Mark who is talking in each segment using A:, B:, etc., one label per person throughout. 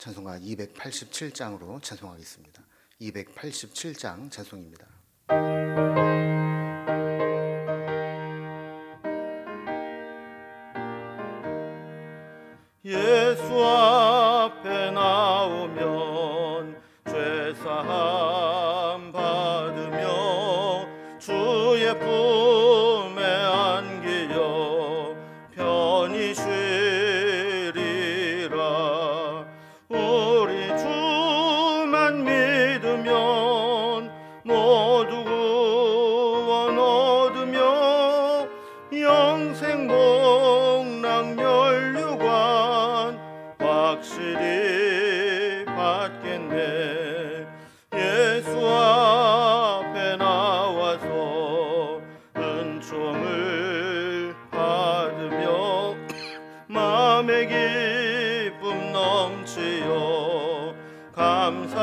A: 찬송가 287장으로 찬송하겠습니다. 287장 찬송입니다.
B: 예수 앞에 나오면 죄사함 받으며 주의 품에 안기어 편히 쉬리라. 우리 주만 믿으면 모두 구원 얻으며 영생 복락 멸류관 확실히 받겠네. 예수 앞에 나와서 은총을 받으며 마음의 기쁨 넘치어 감사하리라.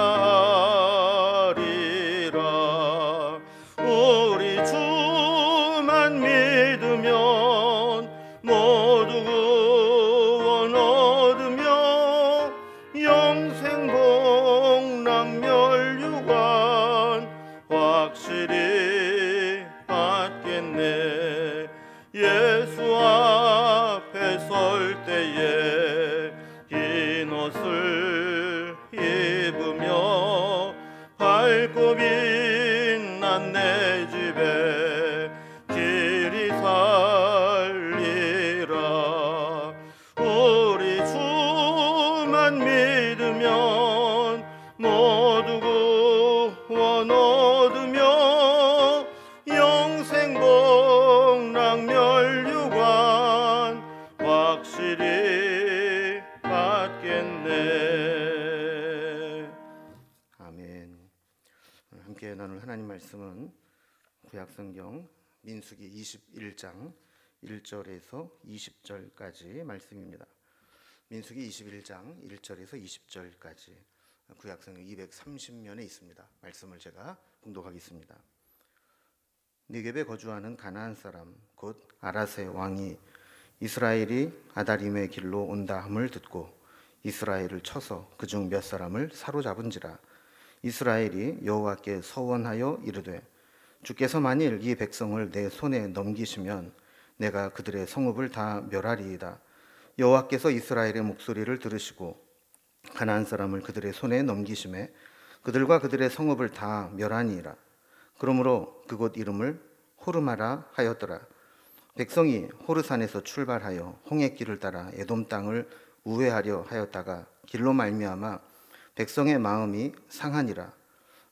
B: 우리 주만 믿으면 모두 구원 얻으며 영생 복락 멸류관 확실히 받겠네. 예수 앞에 설 때에 흰 옷을 입으며 밝고 빛난 내 집에 길이 살리라. 우리 주만 믿으면 모두 구원 얻으며 영생 복락 멸류관 확실히 받겠네.
A: 아멘. 오늘 함께 나눌 하나님 말씀은 구약성경 민수기 21장 1절에서 20절까지 말씀입니다. 민수기 21장 1절에서 20절까지 구약성경 230면에 있습니다. 말씀을 제가 봉독하겠습니다. 네겝에 거주하는 가나안 사람 곧 아라세 왕이 이스라엘이 아다림의 길로 온다 함을 듣고 이스라엘을 쳐서 그중 몇 사람을 사로잡은지라. 이스라엘이 여호와께 서원하여 이르되 주께서 만일 이 백성을 내 손에 넘기시면 내가 그들의 성읍을 다 멸하리이다. 여호와께서 이스라엘의 목소리를 들으시고 가나안 사람을 그들의 손에 넘기심에 그들과 그들의 성읍을 다 멸하니이다. 그러므로 그곳 이름을 호르마라 하였더라. 백성이 호르산에서 출발하여 홍해길을 따라 에돔 땅을 우회하려 하였다가 길로 말미암아 백성의 마음이 상하니라.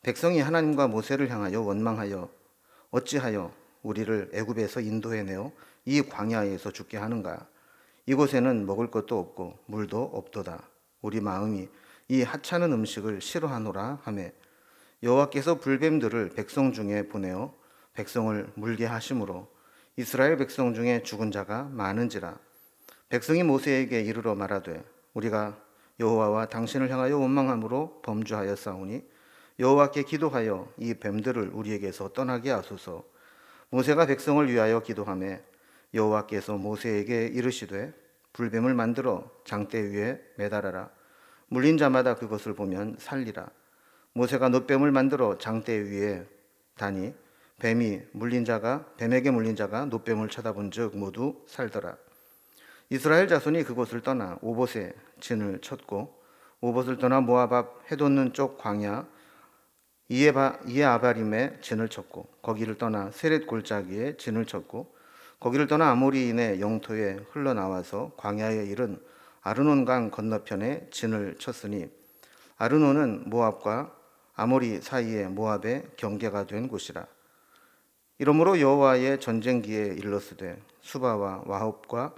A: 백성이 하나님과 모세를 향하여 원망하여 어찌하여 우리를 애굽에서 인도해내어 이 광야에서 죽게 하는가? 이곳에는 먹을 것도 없고 물도 없도다. 우리 마음이 이 하찮은 음식을 싫어하노라 하매 여호와께서 불뱀들을 백성 중에 보내어 백성을 물게 하심으로 이스라엘 백성 중에 죽은 자가 많은지라. 백성이 모세에게 이르러 말하되 우리가 여호와와 당신을 향하여 원망함으로 범죄하였사오니 여호와께 기도하여 이 뱀들을 우리에게서 떠나게 하소서. 모세가 백성을 위하여 기도하매 여호와께서 모세에게 이르시되 불뱀을 만들어 장대 위에 매달아라. 물린 자마다 그것을 보면 살리라. 모세가 놋뱀을 만들어 장대 위에 다니 뱀에게 물린 자가 놋뱀을 쳐다본즉 모두 살더라. 이스라엘 자손이 그곳을 떠나 오봇에 진을 쳤고 오봇을 떠나 모압 앞 해돋는 쪽 광야 이에아바림에 진을 쳤고 거기를 떠나 세렛 골짜기에 진을 쳤고 거기를 떠나 아모리인의 영토에 흘러나와서 광야에 이른 아르논 강 건너편에 진을 쳤으니 아르논은 모압과 아모리 사이에 모압의 경계가 된 곳이라. 이러므로 여호와의 전쟁기에 일렀으되 수바와 와홉과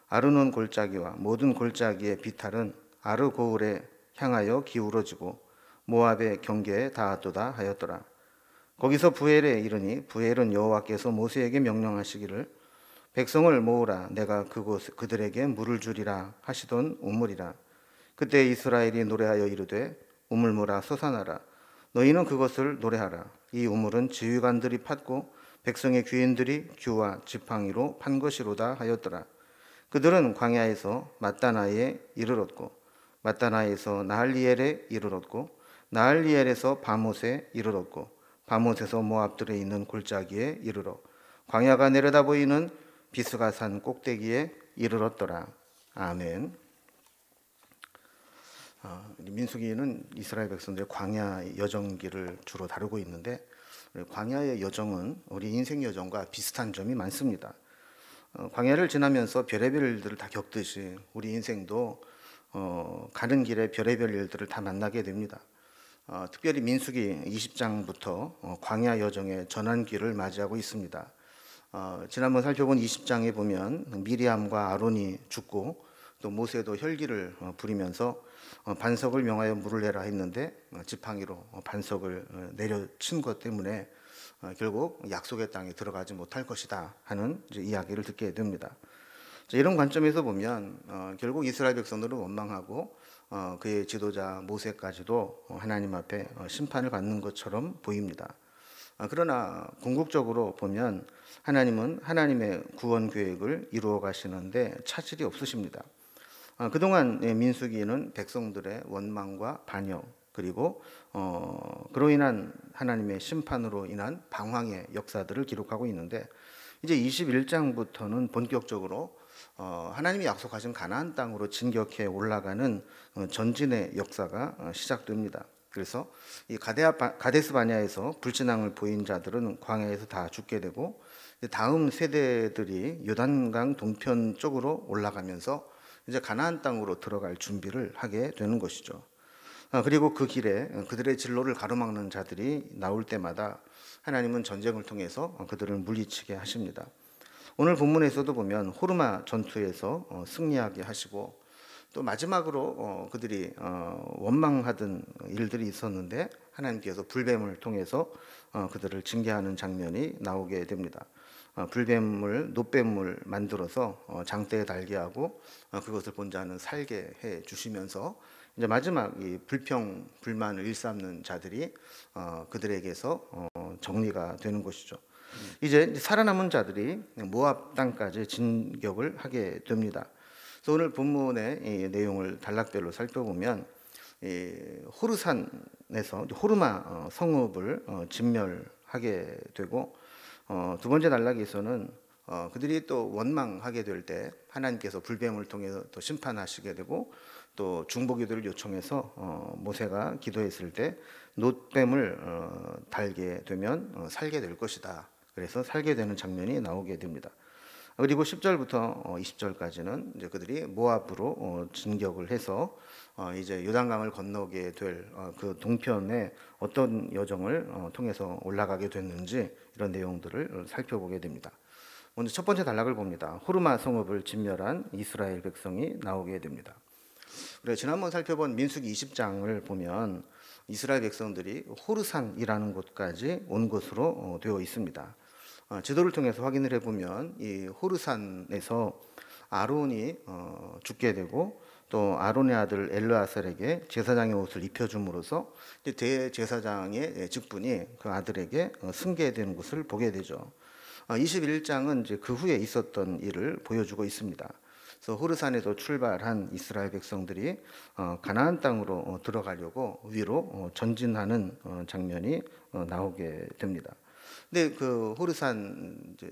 A: 아르논 골짜기와 모든 골짜기의 비탈은 아르고울에 향하여 기울어지고 모압의 경계에 닿았도다 하였더라. 거기서 부엘에 이르니 부엘은 여호와께서 모세에게 명령하시기를 백성을 모으라. 내가 그들에게 물을 주리라 하시던 우물이라. 그때 이스라엘이 노래하여 이르되 우물물아 솟아나라. 너희는 그것을 노래하라. 이 우물은 지휘관들이 팠고 백성의 귀인들이 규와 지팡이로 판 것이로다 하였더라. 그들은 광야에서 mat다나에 이르렀고 마따나에서 나할리엘에 이르렀고 나할리엘에서 바못에 이르렀고 바못에서 모압들에 있는 골짜기에 이르러 광야가 내려다 보이는 비스가산 꼭대기에 이르렀더라. 아멘. 민수기는 이스라엘 백성들의 광야 여정기를 주로 다루고 있는데 광야의 여정은 우리 인생 여정과 비슷한 점이 많습니다. 광야를 지나면서 별의별 일들을 다 겪듯이 우리 인생도 가는 길에 별의별 일들을 다 만나게 됩니다. 특별히 민수기 20장부터 광야 여정의 전환기를 맞이하고 있습니다. 지난번 살펴본 20장에 보면 미리암과 아론이 죽고 또 모세도 혈기를 부리면서 반석을 명하여 물을 내라 했는데 지팡이로 반석을 내려친 것 때문에 결국 약속의 땅에 들어가지 못할 것이다 하는 이야기를 듣게 됩니다. 이런 관점에서 보면 결국 이스라엘 백성들은 원망하고 그의 지도자 모세까지도 하나님 앞에 심판을 받는 것처럼 보입니다. 그러나 궁극적으로 보면 하나님은 하나님의 구원 계획을 이루어 가시는데 차질이 없으십니다. 그동안 민수기는 백성들의 원망과 반역 그리고 그로 인한 하나님의 심판으로 인한 방황의 역사들을 기록하고 있는데 이제 21장부터는 본격적으로 하나님이 약속하신 가나안 땅으로 진격해 올라가는 전진의 역사가 시작됩니다. 그래서 이 가데스 바냐에서 불신앙을 보인 자들은 광야에서 다 죽게 되고 다음 세대들이 요단강 동편 쪽으로 올라가면서 이제 가나안 땅으로 들어갈 준비를 하게 되는 것이죠. 그리고 그 길에 그들의 진로를 가로막는 자들이 나올 때마다 하나님은 전쟁을 통해서 그들을 물리치게 하십니다. 오늘 본문에서도 보면 호르마 전투에서 승리하게 하시고 또 마지막으로 그들이 원망하던 일들이 있었는데 하나님께서 불뱀을 통해서 그들을 징계하는 장면이 나오게 됩니다. 불뱀을 노뱀을 만들어서 장대에 달게 하고 그것을 본 자는 살게 해 주시면서 이제 마지막 이 불평 불만을 일삼는 자들이 그들에게서 정리가 되는 것이죠. 이제 살아남은 자들이 모압 땅까지 진격을 하게 됩니다. 그래서 오늘 본문의 이 내용을 단락별로 살펴보면 호르산에서 호르마 성읍을 진멸하게 되고 두 번째 단락에서는 그들이 또 원망하게 될 때 하나님께서 불뱀을 통해서 또 심판하시게 되고 또 중보기도를 요청해서 모세가 기도했을 때 놋뱀을 달게 되면 살게 될 것이다. 그래서 살게 되는 장면이 나오게 됩니다. 그리고 10절부터 20절까지는 이제 그들이 모압으로 진격을 해서 이제 요단강을 건너게 될 그 동편에 어떤 여정을 통해서 올라가게 됐는지 이런 내용들을 살펴보게 됩니다. 먼저 첫 번째 단락을 봅니다. 호르마 성읍을 진멸한 이스라엘 백성이 나오게 됩니다. 그래 지난번 살펴본 민수기 20장을 보면 이스라엘 백성들이 호르산이라는 곳까지 온 것으로 되어 있습니다. 지도를 통해서 확인을 해보면 이 호르산에서 아론이 죽게 되고 또 아론의 아들 엘르아살에게 제사장의 옷을 입혀줌으로써 대제사장의 직분이 그 아들에게 승계되는 것을 보게 되죠. 21장은 이제 그 후에 있었던 일을 보여주고 있습니다. 그래서 호르산에서 출발한 이스라엘 백성들이 가나안 땅으로 들어가려고 위로 전진하는 장면이 나오게 됩니다. 근데 그 호르산 이제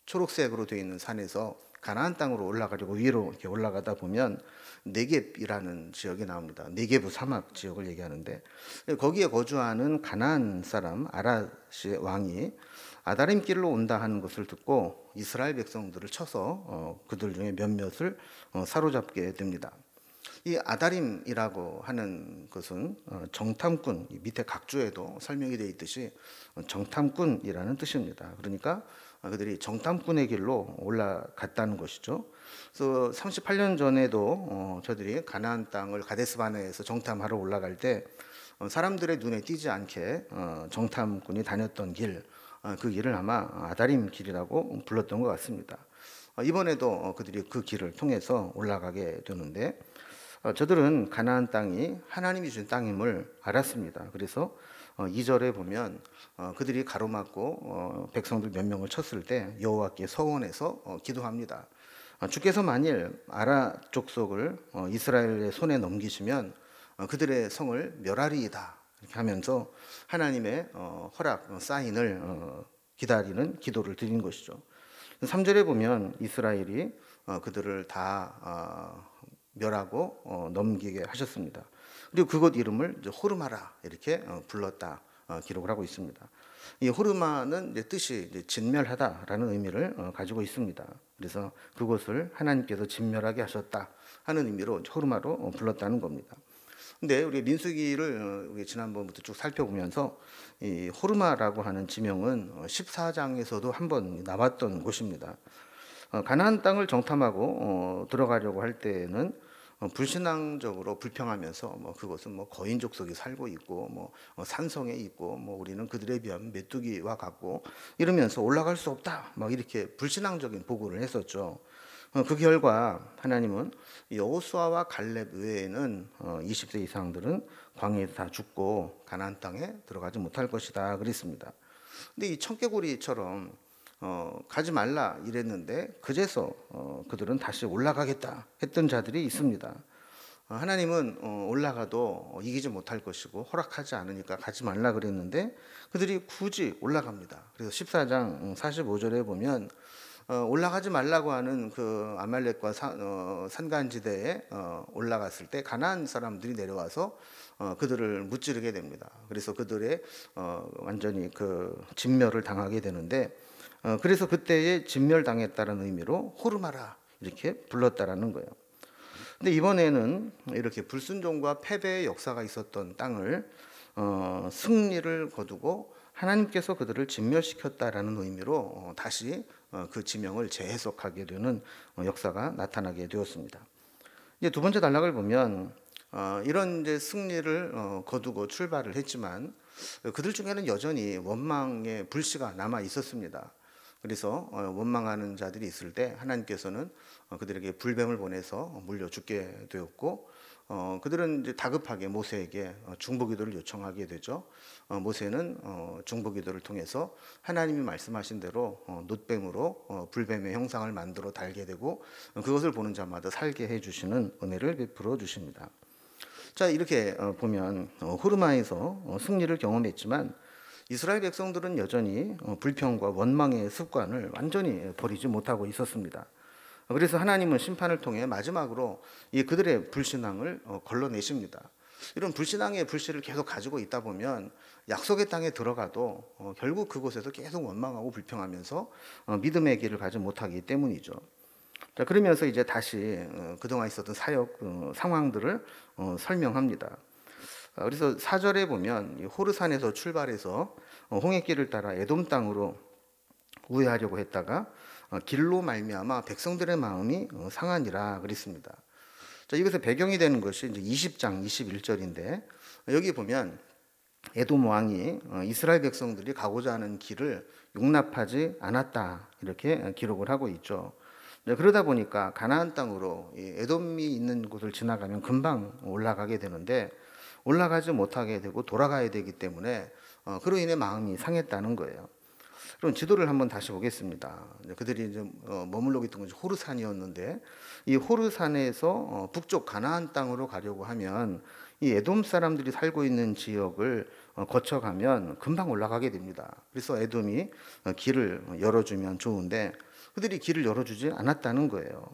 A: 초록색으로 되어 있는 산에서 가나안 땅으로 올라가려고 위로 이렇게 올라가다 보면 네겝이라는 지역이 나옵니다. 네게브 사막 지역을 얘기하는데 거기에 거주하는 가나안 사람 아라시의 왕이 아다림 길로 온다 하는 것을 듣고 이스라엘 백성들을 쳐서 그들 중에 몇몇을 사로잡게 됩니다. 이 아다림이라고 하는 것은 정탐꾼, 밑에 각주에도 설명이 되어 있듯이 정탐꾼이라는 뜻입니다. 그러니까 그들이 정탐꾼의 길로 올라갔다는 것이죠. 그래서 38년 전에도 저들이 가나안 땅을 가데스 바네에서 정탐하러 올라갈 때 사람들의 눈에 띄지 않게 정탐꾼이 다녔던 길, 그 길을 아마 아다림 길이라고 불렀던 것 같습니다. 이번에도 그들이 그 길을 통해서 올라가게 되는데 저들은 가나안 땅이 하나님이 주신 땅임을 알았습니다. 그래서 2절에 보면 그들이 가로막고 백성들 몇 명을 쳤을 때 여호와께 서원해서 기도합니다. 주께서 만일 아라 족속을 이스라엘의 손에 넘기시면 그들의 성을 멸하리이다 이렇게 하면서 하나님의 허락 사인을 기다리는 기도를 드린 것이죠. 3절에 보면 이스라엘이 그들을 다 멸하고 넘기게 하셨습니다. 그리고 그곳 이름을 이제 호르마라 이렇게 불렀다 기록을 하고 있습니다. 이 호르마는 이제 뜻이 이제 진멸하다라는 의미를 가지고 있습니다. 그래서 그곳을 하나님께서 진멸하게 하셨다 하는 의미로 호르마로 불렀다는 겁니다. 근데 우리 민수기를 우리 지난번부터 쭉 살펴보면서 이 호르마라고 하는 지명은 14장에서도 한번 나왔던 곳입니다. 가나안 땅을 정탐하고 들어가려고 할 때는 불신앙적으로 불평하면서 뭐 그것은 뭐 거인 족속이 살고 있고 뭐 산성에 있고 뭐 우리는 그들에 비하면 메뚜기와 같고 이러면서 올라갈 수 없다 막 이렇게 불신앙적인 보고를 했었죠. 그 결과 하나님은 여호수아와 갈렙 외에는 20세 이상들은 광야에서 다 죽고 가나안 땅에 들어가지 못할 것이다 그랬습니다. 근데 이 청개구리처럼 가지 말라 이랬는데 그제서 그들은 다시 올라가겠다 했던 자들이 있습니다. 하나님은 올라가도 이기지 못할 것이고 허락하지 않으니까 가지 말라 그랬는데 그들이 굳이 올라갑니다. 그래서 14장 45절에 보면 올라가지 말라고 하는 그 아말렉과 산간지대에 올라갔을 때 가나안 사람들이 내려와서 그들을 무찌르게 됩니다. 그래서 그들의 완전히 그 진멸을 당하게 되는데 그래서 그때에 진멸당했다는 의미로 호르마라 이렇게 불렀다라는 거예요. 근데 이번에는 이렇게 불순종과 패배의 역사가 있었던 땅을 승리를 거두고 하나님께서 그들을 진멸시켰다라는 의미로 다시 그 지명을 재해석하게 되는 역사가 나타나게 되었습니다. 이제 두 번째 단락을 보면 이런 이제 승리를 거두고 출발을 했지만 그들 중에는 여전히 원망의 불씨가 남아 있었습니다. 그래서 원망하는 자들이 있을 때 하나님께서는 그들에게 불뱀을 보내서 물려 죽게 되었고 그들은 이제 다급하게 모세에게 중보기도를 요청하게 되죠. 모세는 중보기도를 통해서 하나님이 말씀하신 대로 놋뱀으로 불뱀의 형상을 만들어 달게 되고 그것을 보는 자마다 살게 해주시는 은혜를 베풀어 주십니다. 자, 이렇게 보면 호르마에서 승리를 경험했지만 이스라엘 백성들은 여전히 불평과 원망의 습관을 완전히 버리지 못하고 있었습니다. 그래서 하나님은 심판을 통해 마지막으로 이 그들의 불신앙을 걸러내십니다. 이런 불신앙의 불씨를 계속 가지고 있다 보면 약속의 땅에 들어가도 결국 그곳에서 계속 원망하고 불평하면서 믿음의 길을 가지 못하기 때문이죠. 자, 그러면서 이제 다시 그동안 있었던 사역 상황들을 설명합니다. 그래서 4절에 보면 호르산에서 출발해서 홍해길을 따라 에돔 땅으로 우회하려고 했다가 길로 말미암아 백성들의 마음이 상하니라 그랬습니다. 자, 이것의 배경이 되는 것이 이제 20장 21절인데 여기 보면 에돔 왕이 이스라엘 백성들이 가고자 하는 길을 용납하지 않았다 이렇게 기록을 하고 있죠. 그러다 보니까 가나안 땅으로 에돔이 있는 곳을 지나가면 금방 올라가게 되는데 올라가지 못하게 되고 돌아가야 되기 때문에 그로 인해 마음이 상했다는 거예요. 그럼 지도를 한번 다시 보겠습니다. 그들이 이제 머물러 있던 것이 호르산이었는데 이 호르산에서 북쪽 가나안 땅으로 가려고 하면 이 에돔 사람들이 살고 있는 지역을 거쳐가면 금방 올라가게 됩니다. 그래서 에돔이 길을 열어주면 좋은데 그들이 길을 열어주지 않았다는 거예요.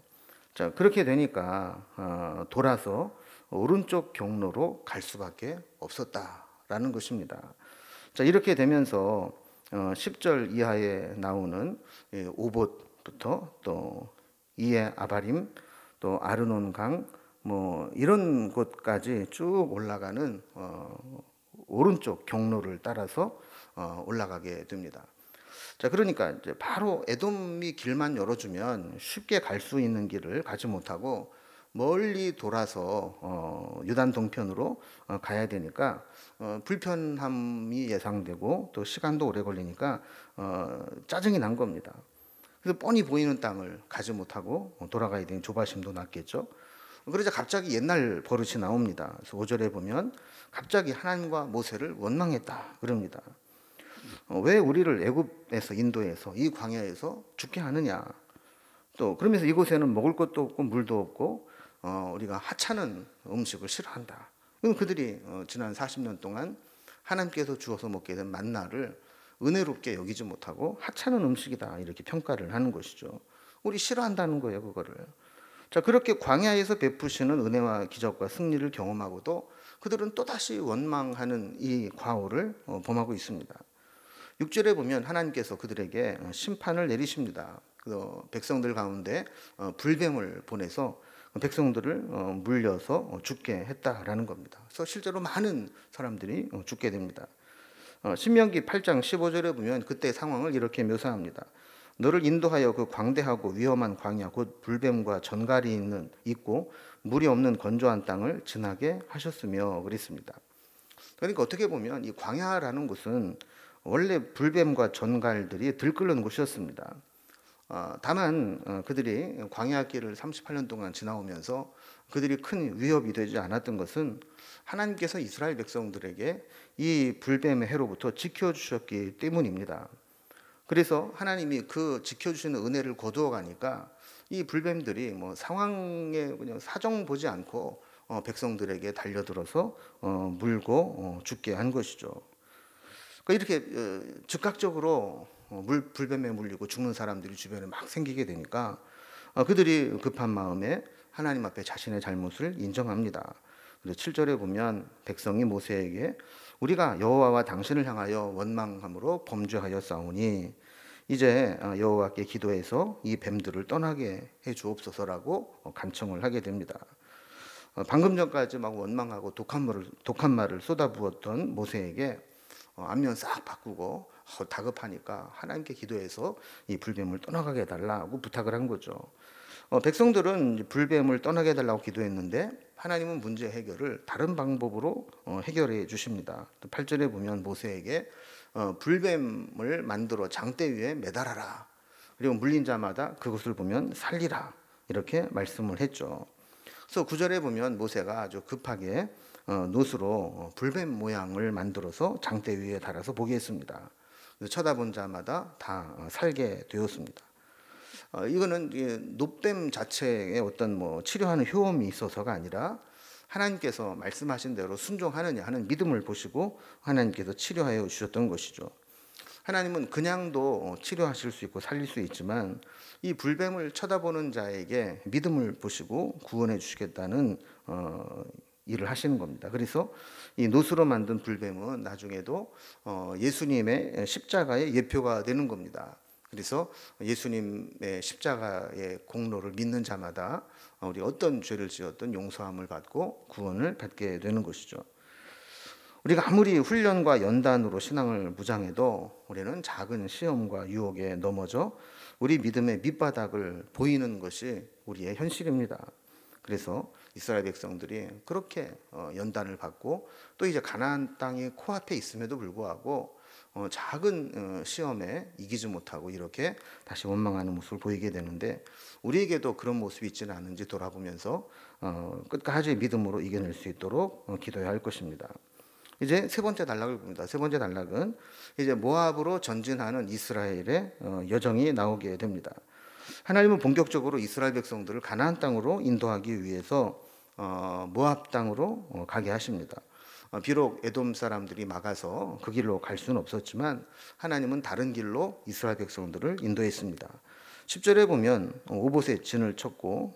A: 자, 그렇게 되니까 돌아서 오른쪽 경로로 갈 수밖에 없었다라는 것입니다. 자, 이렇게 되면서 10절 이하에 나오는 오봇부터 또 이에 아바림 또 아르논 강 뭐 이런 곳까지 쭉 올라가는 오른쪽 경로를 따라서 올라가게 됩니다. 자, 그러니까 이제 바로 에돔이 길만 열어주면 쉽게 갈 수 있는 길을 가지 못하고 멀리 돌아서 유단 동편으로 가야 되니까 불편함이 예상되고 또 시간도 오래 걸리니까 짜증이 난 겁니다. 그래서 뻔히 보이는 땅을 가지 못하고 돌아가야 되는 조바심도 났겠죠. 그러자 갑자기 옛날 버릇이 나옵니다. 그래서 5절에 보면 갑자기 하나님과 모세를 원망했다 그럽니다. 왜 우리를 애굽에서 인도해서 이 광야에서 죽게 하느냐. 또 그러면서 이곳에는 먹을 것도 없고 물도 없고 우리가 하찮은 음식을 싫어한다. 그럼 그들이 지난 40년 동안 하나님께서 주어서 먹게 된 만나를 은혜롭게 여기지 못하고 하찮은 음식이다 이렇게 평가를 하는 것이죠. 우리 싫어한다는 거예요, 그거를. 자, 그렇게 광야에서 베푸시는 은혜와 기적과 승리를 경험하고도 그들은 또다시 원망하는 이 과오를 범하고 있습니다. 6절에 보면 하나님께서 그들에게 심판을 내리십니다. 백성들 가운데 불뱀을 보내서 백성들을 물려서 죽게 했다라는 겁니다. 그래서 실제로 많은 사람들이 죽게 됩니다. 신명기 8장 15절에 보면 그때 상황을 이렇게 묘사합니다. 너를 인도하여 그 광대하고 위험한 광야 곧 불뱀과 전갈이 있고 물이 없는 건조한 땅을 지나게 하셨으며 그랬습니다. 그러니까 어떻게 보면 이 광야라는 곳은 원래 불뱀과 전갈들이 들끓는 곳이었습니다. 다만 그들이 광야길을 38년 동안 지나오면서 그들이 큰 위협이 되지 않았던 것은 하나님께서 이스라엘 백성들에게 이 불뱀의 해로부터 지켜주셨기 때문입니다. 그래서 하나님이 그 지켜주시는 은혜를 거두어 가니까 이 불뱀들이 뭐 상황에 그냥 사정 보지 않고 백성들에게 달려들어서 물고 죽게 한 것이죠. 그러니까 이렇게 즉각적으로 불뱀에 물리고 죽는 사람들이 주변에 막 생기게 되니까 그들이 급한 마음에 하나님 앞에 자신의 잘못을 인정합니다. 그래서 7절에 보면 백성이 모세에게 우리가 여호와와 당신을 향하여 원망함으로 범죄하였사오니 이제 여호와께 기도해서 이 뱀들을 떠나게 해 주옵소서라고 간청을 하게 됩니다. 방금 전까지 막 원망하고 독한 말을 쏟아부었던 모세에게 안면 싹 바꾸고 다급하니까 하나님께 기도해서 이 불뱀을 떠나가게 해달라고 부탁을 한 거죠. 백성들은 불뱀을 떠나게 해달라고 기도했는데 하나님은 문제 해결을 다른 방법으로 해결해 주십니다. 8절에 보면 모세에게 불뱀을 만들어 장대 위에 매달아라. 그리고 물린 자마다 그것을 보면 살리라. 이렇게 말씀을 했죠. 그래서 9절에 보면 모세가 아주 급하게 놋으로 불뱀 모양을 만들어서 장대 위에 달아서 보게 했습니다. 쳐다본 자마다 다 살게 되었습니다. 이거는 놋뱀 자체에 어떤 치료하는 효험이 있어서가 아니라 하나님께서 말씀하신 대로 순종하느냐 하는 믿음을 보시고 하나님께서 치료하여 주셨던 것이죠. 하나님은 그냥도 치료하실 수 있고 살릴 수 있지만 이 불뱀을 쳐다보는 자에게 믿음을 보시고 구원해 주시겠다는 일을 하시는 겁니다. 그래서 이 놋으로 만든 불뱀은 나중에도 예수님의 십자가의 예표가 되는 겁니다. 그래서 예수님의 십자가의 공로를 믿는 자마다 우리 어떤 죄를 지었든 용서함을 받고 구원을 받게 되는 것이죠. 우리가 아무리 훈련과 연단으로 신앙을 무장해도 우리는 작은 시험과 유혹에 넘어져 우리 믿음의 밑바닥을 보이는 것이 우리의 현실입니다. 그래서 이스라엘 백성들이 그렇게 연단을 받고 또 이제 가나안 땅이 코앞에 있음에도 불구하고 작은 시험에 이기지 못하고 이렇게 다시 원망하는 모습을 보이게 되는데 우리에게도 그런 모습이 있지는 않은지 돌아보면서 끝까지 믿음으로 이겨낼 수 있도록 기도해야 할 것입니다. 이제 세 번째 단락을 봅니다. 세 번째 단락은 이제 모압으로 전진하는 이스라엘의 여정이 나오게 됩니다. 하나님은 본격적으로 이스라엘 백성들을 가나안 땅으로 인도하기 위해서 모압 땅으로 가게 하십니다. 비록 에돔 사람들이 막아서 그 길로 갈 수는 없었지만 하나님은 다른 길로 이스라엘 백성들을 인도했습니다. 10절에 보면 오봇에 진을 쳤고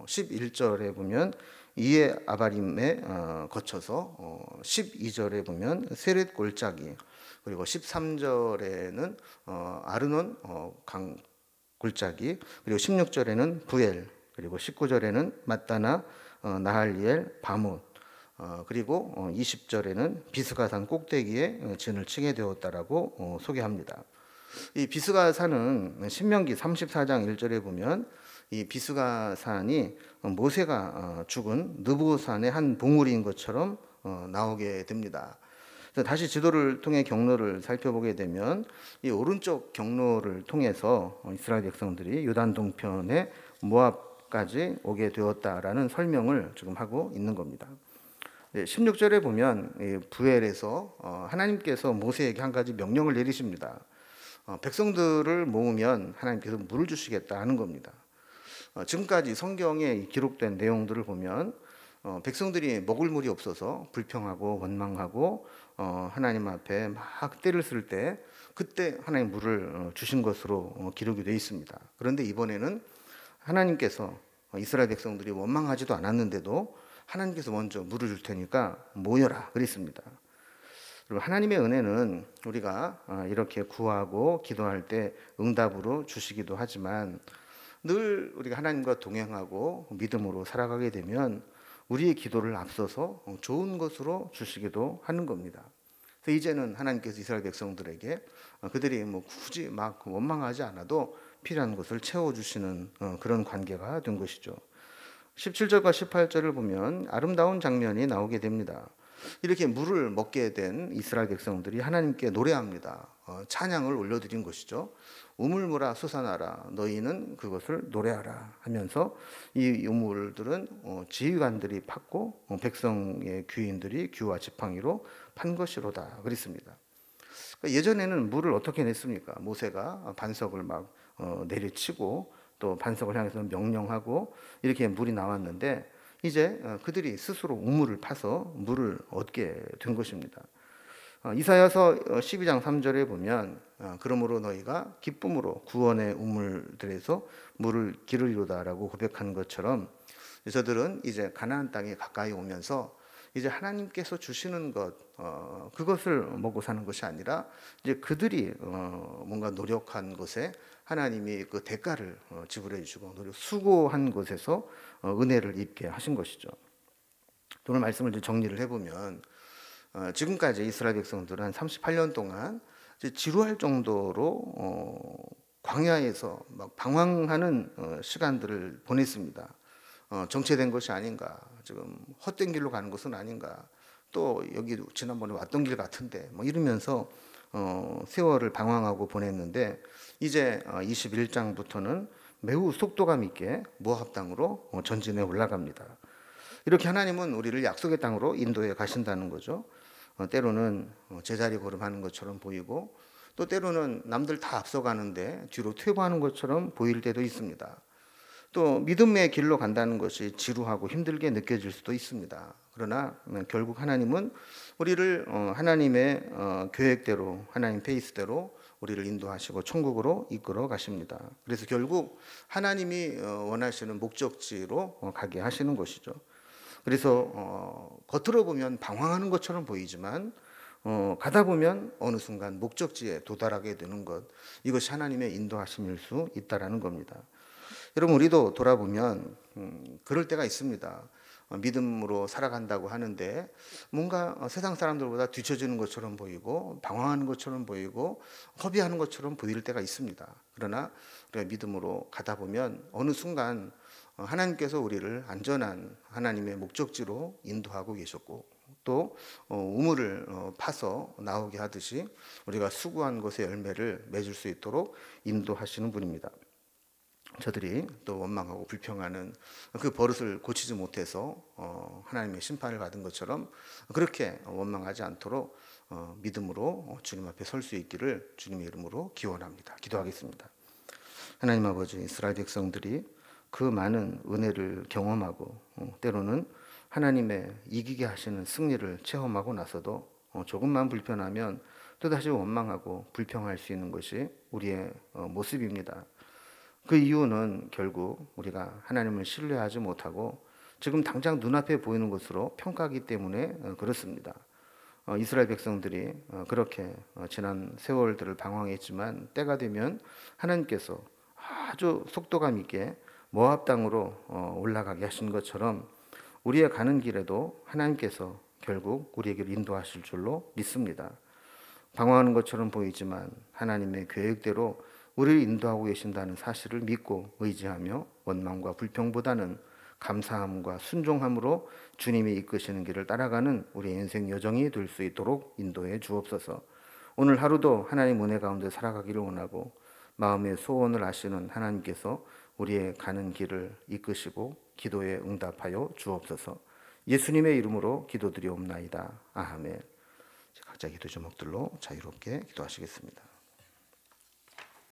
A: 11절에 보면 이에 아바림에 거쳐서 12절에 보면 세렛 골짜기 그리고 13절에는 아르논 강 골짜기 그리고 16절에는 부엘 그리고 19절에는 마따나 나할리엘 바못 그리고 20절에는 비스가산 꼭대기에 진을 치게 되었다라고 소개합니다. 이 비스가산은 신명기 34장 1절에 보면 이 비스가산이 모세가 죽은 느보산의 한 봉우리인 것처럼 나오게 됩니다. 다시 지도를 통해 경로를 살펴보게 되면 이 오른쪽 경로를 통해서 이스라엘 백성들이 요단 동편의 모압까지 오게 되었다라는 설명을 지금 하고 있는 겁니다. 16절에 보면 부엘에서 하나님께서 모세에게 한 가지 명령을 내리십니다. 백성들을 모으면 하나님께서 물을 주시겠다 하는 겁니다. 지금까지 성경에 기록된 내용들을 보면 백성들이 먹을 물이 없어서 불평하고 원망하고 하나님 앞에 막 때를 쓸 때 그때 하나님 물을 주신 것으로 기록이 되어 있습니다. 그런데 이번에는 하나님께서 이스라엘 백성들이 원망하지도 않았는데도 하나님께서 먼저 물을 줄 테니까 모여라 그랬습니다. 그리고 하나님의 은혜는 우리가 이렇게 구하고 기도할 때 응답으로 주시기도 하지만 늘 우리가 하나님과 동행하고 믿음으로 살아가게 되면 우리의 기도를 앞서서 좋은 것으로 주시기도 하는 겁니다. 그래서 이제는 하나님께서 이스라엘 백성들에게 그들이 뭐 굳이 막 원망하지 않아도 필요한 것을 채워주시는 그런 관계가 된 것이죠. 17절과 18절을 보면 아름다운 장면이 나오게 됩니다. 이렇게 물을 먹게 된 이스라엘 백성들이 하나님께 노래합니다. 찬양을 올려드린 것이죠. 우물물아 솟아나라 너희는 그것을 노래하라 하면서 이 우물들은 지휘관들이 팠고 백성의 귀인들이 규와 지팡이로 판 것이로다 그랬습니다. 예전에는 물을 어떻게 냈습니까? 모세가 반석을 막 내리치고 또 반석을 향해서 명령하고 이렇게 물이 나왔는데 이제 그들이 스스로 우물을 파서 물을 얻게 된 것입니다. 이사야서 12장 3절에 보면 그러므로 너희가 기쁨으로 구원의 우물들에서 물을 기르리로다라고 고백한 것처럼 저들은 이제 가나안 땅에 가까이 오면서 이제 하나님께서 주시는 것 그것을 먹고 사는 것이 아니라 이제 그들이 뭔가 노력한 것에 하나님이 그 대가를 지불해 주시고 수고한 것에서 은혜를 입게 하신 것이죠. 오늘 말씀을 정리를 해보면 지금까지 이스라엘 백성들은 한 38년 동안 지루할 정도로 광야에서 막 방황하는 시간들을 보냈습니다. 정체된 것이 아닌가, 지금 헛된 길로 가는 것은 아닌가, 또 여기 지난번에 왔던 길 같은데 뭐 이러면서 세월을 방황하고 보냈는데 이제 21장부터는 매우 속도감 있게 모압 땅으로 전진해 올라갑니다. 이렇게 하나님은 우리를 약속의 땅으로 인도해 가신다는 거죠. 때로는 제자리 걸음하는 것처럼 보이고 또 때로는 남들 다 앞서가는데 뒤로 퇴보하는 것처럼 보일 때도 있습니다. 또 믿음의 길로 간다는 것이 지루하고 힘들게 느껴질 수도 있습니다. 그러나 결국 하나님은 우리를 하나님의 계획대로 하나님 페이스대로 우리를 인도하시고 천국으로 이끌어 가십니다. 그래서 결국 하나님이 원하시는 목적지로 가게 하시는 것이죠. 그래서 겉으로 보면 방황하는 것처럼 보이지만 가다 보면 어느 순간 목적지에 도달하게 되는 것, 이것이 하나님의 인도하심일 수 있다라는 겁니다. 여러분, 우리도 돌아보면 그럴 때가 있습니다. 믿음으로 살아간다고 하는데 뭔가 세상 사람들보다 뒤처지는 것처럼 보이고 방황하는 것처럼 보이고 허비하는 것처럼 보일 때가 있습니다. 그러나 우리가 믿음으로 가다 보면 어느 순간 하나님께서 우리를 안전한 하나님의 목적지로 인도하고 계셨고 또 우물을 파서 나오게 하듯이 우리가 수고한 것의 열매를 맺을 수 있도록 인도하시는 분입니다. 저들이 또 원망하고 불평하는 그 버릇을 고치지 못해서 하나님의 심판을 받은 것처럼 그렇게 원망하지 않도록 믿음으로 주님 앞에 설 수 있기를 주님의 이름으로 기원합니다. 기도하겠습니다. 하나님 아버지, 이스라엘 백성들이 그 많은 은혜를 경험하고 때로는 하나님의 이기게 하시는 승리를 체험하고 나서도 조금만 불편하면 또다시 원망하고 불평할 수 있는 것이 우리의 모습입니다. 그 이유는 결국 우리가 하나님을 신뢰하지 못하고 지금 당장 눈앞에 보이는 것으로 평가하기 때문에 그렇습니다. 이스라엘 백성들이 그렇게 지난 세월들을 방황했지만 때가 되면 하나님께서 아주 속도감 있게 모압 땅으로 올라가게 하신 것처럼 우리의 가는 길에도 하나님께서 결국 우리에게 인도하실 줄로 믿습니다. 방황하는 것처럼 보이지만 하나님의 계획대로 우리를 인도하고 계신다는 사실을 믿고 의지하며 원망과 불평보다는 감사함과 순종함으로 주님이 이끄시는 길을 따라가는 우리의 인생 여정이 될 수 있도록 인도해 주옵소서. 오늘 하루도 하나님 은혜 가운데 살아가기를 원하고 마음의 소원을 아시는 하나님께서 우리의 가는 길을 이끄시고 기도에 응답하여 주옵소서. 예수님의 이름으로 기도드리옵나이다. 아멘. 각자 기도 제목들로 자유롭게 기도하시겠습니다.